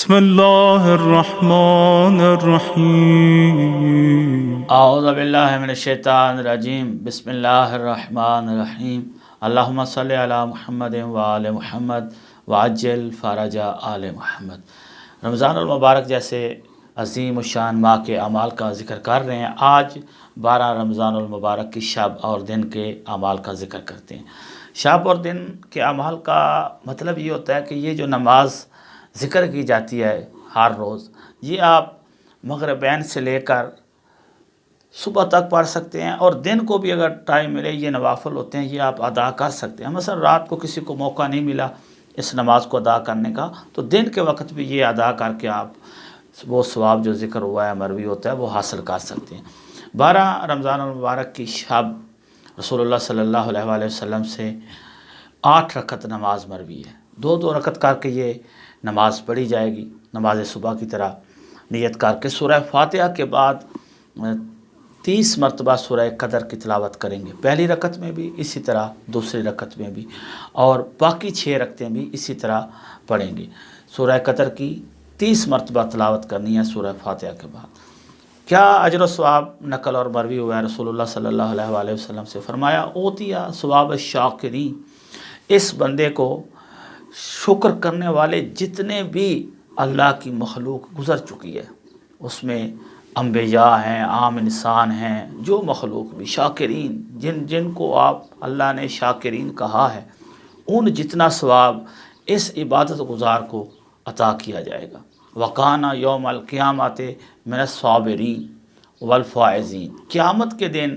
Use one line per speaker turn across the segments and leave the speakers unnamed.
بسم اللہ الرحمن الرحیم
اعوذ باللہ من الشیطان الرجیم بسم اللہ الرحمن الرحیم اللہم صلی علی محمد وآل محمد وعجل فرج آل محمد۔ رمضان المبارک جیسے عظیم الشان ماہ کے اعمال کا ذکر کر رہے ہیں۔ آج 12 رمضان المبارک کی شب اور دن کے اعمال کا ذکر کرتے ہیں۔ شب اور دن کے اعمال کا مطلب یہ ہوتا ہے کہ یہ جو نماز ذکر کی جاتی ہے ہر روز، یہ آپ مغربین سے لے کر صبح تک پڑھ سکتے ہیں، اور دن کو بھی اگر ٹائم ملے، یہ نوافل ہوتے ہیں، یہ آپ ادا کر سکتے ہیں۔ مثلا رات کو کسی کو موقع نہیں ملا اس نماز کو ادا کرنے کا، تو دن کے وقت بھی یہ ادا کر کے آپ وہ ثواب جو ذکر ہوا ہے مروی ہوتا ہے وہ حاصل کر سکتے ہیں۔ 12 رمضان المبارک کی شب رسول اللہ صلی اللہ علیہ وآلہ وسلم سے 8 رکعت نماز مروی ہے۔ 2 رکعت کر کے یہ نماز پڑھی جائے گی، نماز صبح کی طرح نیت کر کے۔ سورہ فاتحہ کے بعد 30 مرتبہ سورہ قدر کی تلاوت کریں گے، پہلی رکعت میں بھی اسی طرح، دوسری رکعت میں بھی، اور باقی 6 رکعتیں بھی اسی طرح پڑھیں گے۔ سورہ قدر کی 30 مرتبہ تلاوت کرنی ہے سورہ فاتحہ کے بعد۔ کیا اجر و ثواب نقل اور مروی ہوا ہے رسول اللہ صلی اللہ علیہ وآلہ وسلم سے، فرمایا اوتیا ثواب الشاکرین، اس بندے کو شکر کرنے والے جتنے بھی اللہ کی مخلوق گزر چکی ہے، اس میں انبیاء ہیں، عام انسان ہیں، جو مخلوق بھی شاکرین، جن کو آپ اللہ نے شاکرین کہا ہے، ان جتنا ثواب اس عبادت گزار کو عطا کیا جائے گا۔ وَقَانَ یوم القیامت من الصابرین والفائزین، قیامت کے دن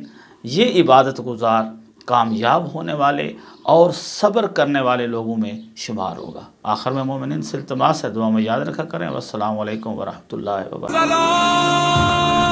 یہ عبادت گزار کامیاب ہونے والے اور صبر کرنے والے لوگوں میں شمار ہوگا۔ آخر میں مومنین سے التماس ہے، دعا میں یاد رکھا کریں۔ والسلام علیکم ورحمۃ اللہ وبرکاتہ۔